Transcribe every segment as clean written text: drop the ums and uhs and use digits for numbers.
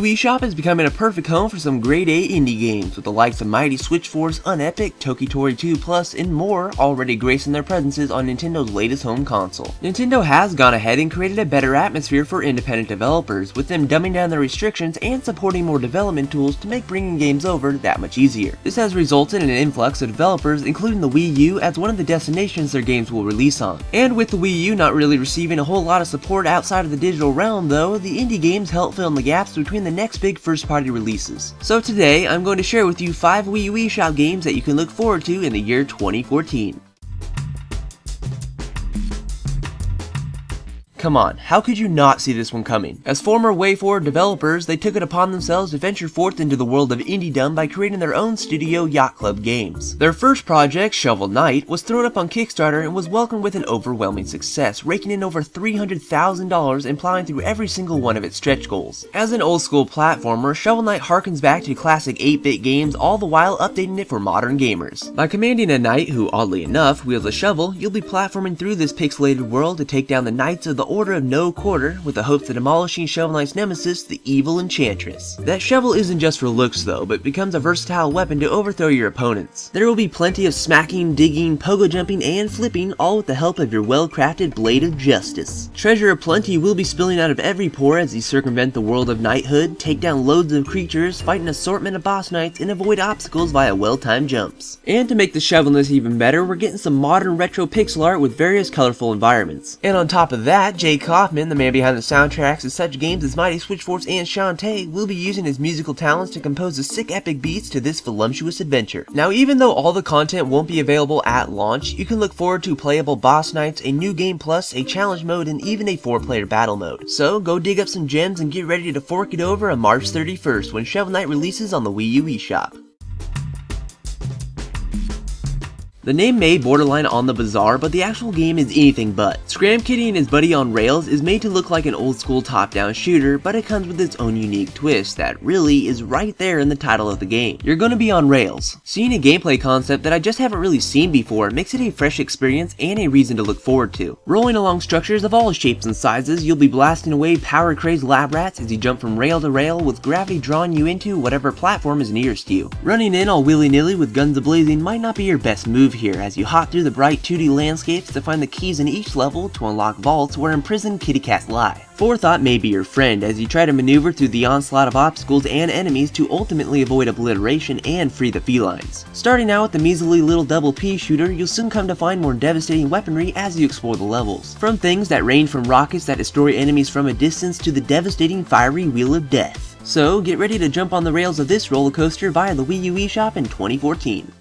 U eShop is becoming a perfect home for some grade A indie games, with the likes of Mighty Switch Force, Unepic, Tokitori 2 Plus, and more already gracing their presences on Nintendo's latest home console. Nintendo has gone ahead and created a better atmosphere for independent developers, with them dumbing down their restrictions and supporting more development tools to make bringing games over that much easier. This has resulted in an influx of developers, including the Wii U as one of the destinations their games will release on. And with the Wii U not really receiving a whole lot of support outside of the digital realm though, the indie games help fill in the gaps between the next big first-party releases. So today, I'm going to share with you 5 Wii U eShop games that you can look forward to in the year 2014. Come on, how could you not see this one coming? As former WayForward developers, they took it upon themselves to venture forth into the world of indiedom by creating their own studio, Yacht Club Games. Their first project, Shovel Knight, was thrown up on Kickstarter and was welcomed with an overwhelming success, raking in over $300,000 and plowing through every single one of its stretch goals. As an old-school platformer, Shovel Knight harkens back to classic 8-bit games, all the while updating it for modern gamers. By commanding a knight who, oddly enough, wields a shovel, you'll be platforming through this pixelated world to take down the knights of the Order of No Quarter, with the hopes of demolishing Shovel Knight's nemesis, the evil Enchantress. That shovel isn't just for looks though, but becomes a versatile weapon to overthrow your opponents. There will be plenty of smacking, digging, pogo jumping, and flipping, all with the help of your well-crafted Blade of Justice. Treasure aplenty will be spilling out of every pore as you circumvent the world of knighthood, take down loads of creatures, fight an assortment of boss knights, and avoid obstacles via well-timed jumps. And to make the shovelness even better, we're getting some modern retro pixel art with various colorful environments. And on top of that, Jay Kaufman, the man behind the soundtracks of such games as Mighty Switch Force and Shantae, will be using his musical talents to compose the sick epic beats to this voluptuous adventure. Now, even though all the content won't be available at launch, you can look forward to playable boss knights, a new game plus, a challenge mode, and even a 4-player battle mode. So go dig up some gems and get ready to fork it over on March 31st when Shovel Knight releases on the Wii U eShop. The name may borderline on the bizarre, but the actual game is anything but. Scram Kitty and his buddy on rails is made to look like an old school top-down shooter, but it comes with its own unique twist that really is right there in the title of the game. You're gonna be on rails. Seeing a gameplay concept that I just haven't really seen before makes it a fresh experience and a reason to look forward to. Rolling along structures of all shapes and sizes, you'll be blasting away power-crazed lab rats as you jump from rail to rail, with gravity drawing you into whatever platform is nearest you. Running in all willy-nilly with guns a-blazing might not be your best move here, as you hop through the bright 2D landscapes to find the keys in each level to unlock vaults where imprisoned kitty cats lie. Forethought may be your friend as you try to maneuver through the onslaught of obstacles and enemies to ultimately avoid obliteration and free the felines. Starting out with the measly little double P shooter, you'll soon come to find more devastating weaponry as you explore the levels. From things that range from rockets that destroy enemies from a distance to the devastating fiery wheel of death. So get ready to jump on the rails of this roller coaster via the Wii U eShop in 2014.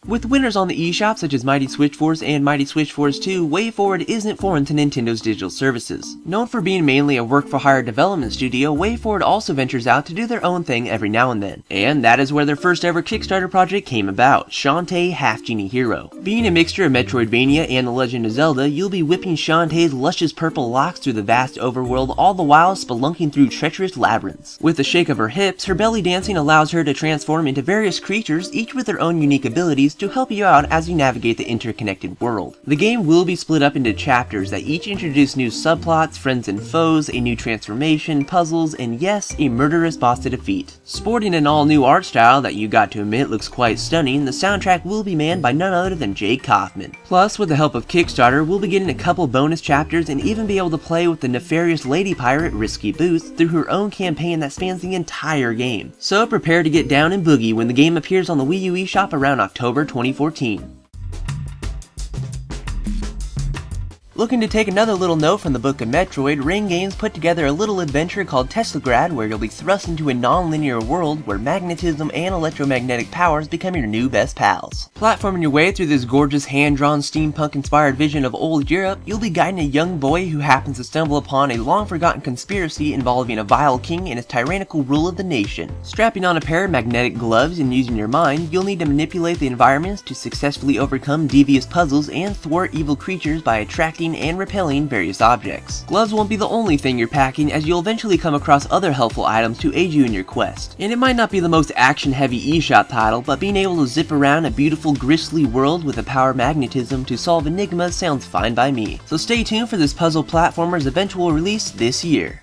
With winners on the eShop such as Mighty Switch Force and Mighty Switch Force 2, WayForward isn't foreign to Nintendo's digital services. Known for being mainly a work-for-hire development studio, WayForward also ventures out to do their own thing every now and then. And that is where their first ever Kickstarter project came about, Shantae Half-Genie Hero. Being a mixture of Metroidvania and The Legend of Zelda, you'll be whipping Shantae's luscious purple locks through the vast overworld, all the while spelunking through treacherous labyrinths. With a shake of her hips, her belly dancing allows her to transform into various creatures, each with their own unique abilities to help you out as you navigate the interconnected world. The game will be split up into chapters that each introduce new subplots, friends and foes, a new transformation, puzzles, and yes, a murderous boss to defeat. Sporting an all-new art style that you got to admit looks quite stunning, the soundtrack will be manned by none other than Jay Kaufman. Plus, with the help of Kickstarter, we'll be getting a couple bonus chapters and even be able to play with the nefarious lady pirate Risky Boots through her own campaign that spans the entire game. So prepare to get down and boogie when the game appears on the Wii U eShop around October 2014. Looking to take another little note from the book of Metroid, Ring Games put together a little adventure called Teslagrad, where you'll be thrust into a non-linear world where magnetism and electromagnetic powers become your new best pals. Platforming your way through this gorgeous hand-drawn steampunk-inspired vision of old Europe, you'll be guiding a young boy who happens to stumble upon a long-forgotten conspiracy involving a vile king and his tyrannical rule of the nation. Strapping on a pair of magnetic gloves and using your mind, you'll need to manipulate the environments to successfully overcome devious puzzles and thwart evil creatures by attracting dodging and repelling various objects. Gloves won't be the only thing you're packing, as you'll eventually come across other helpful items to aid you in your quest. And it might not be the most action-heavy eShop title, but being able to zip around a beautiful grisly world with a power magnetism to solve enigmas sounds fine by me. So stay tuned for this puzzle platformer's eventual release this year.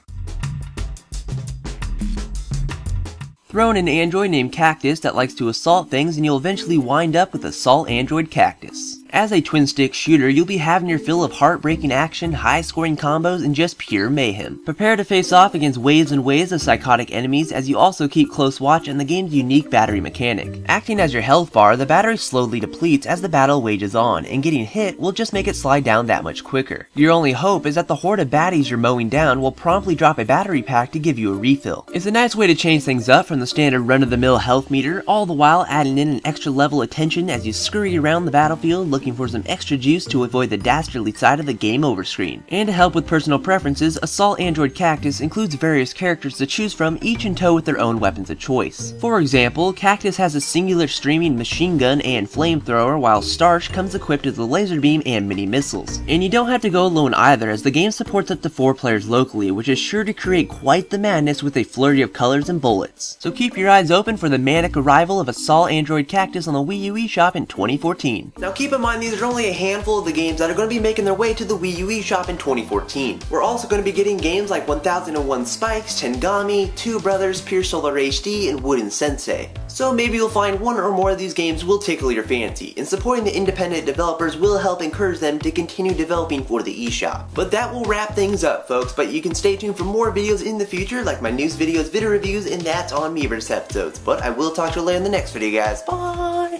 Throw in an android named Cactus that likes to assault things, and you'll eventually wind up with Assault Android Cactus. As a twin-stick shooter, you'll be having your fill of heartbreaking action, high-scoring combos, and just pure mayhem. Prepare to face off against waves and waves of psychotic enemies as you also keep close watch on the game's unique battery mechanic. Acting as your health bar, the battery slowly depletes as the battle wages on, and getting hit will just make it slide down that much quicker. Your only hope is that the horde of baddies you're mowing down will promptly drop a battery pack to give you a refill. It's a nice way to change things up from the standard run-of-the-mill health meter, all the while adding in an extra level of tension as you scurry around the battlefield looking for some extra juice to avoid the dastardly side of the game over screen. And to help with personal preferences, Assault Android Cactus includes various characters to choose from, each in tow with their own weapons of choice. For example, Cactus has a singular streaming machine gun and flamethrower, while Starch comes equipped with a laser beam and mini missiles. And you don't have to go alone either, as the game supports up to 4 players locally, which is sure to create quite the madness with a flurry of colors and bullets. So keep your eyes open for the manic arrival of Assault Android Cactus on the Wii U eShop in 2014. Now keep in mind, these are only a handful of the games that are going to be making their way to the Wii U eShop in 2014. We're also going to be getting games like 1001 Spikes, Tengami, Two Brothers, Pure Solar HD, and Wooden Sensei. So maybe you'll find one or more of these games will tickle your fancy, and supporting the independent developers will help encourage them to continue developing for the eShop. But that will wrap things up, folks, but you can stay tuned for more videos in the future, like my news videos, video reviews, and that's on Miiverse episodes. But I will talk to you later in the next video, guys. Bye!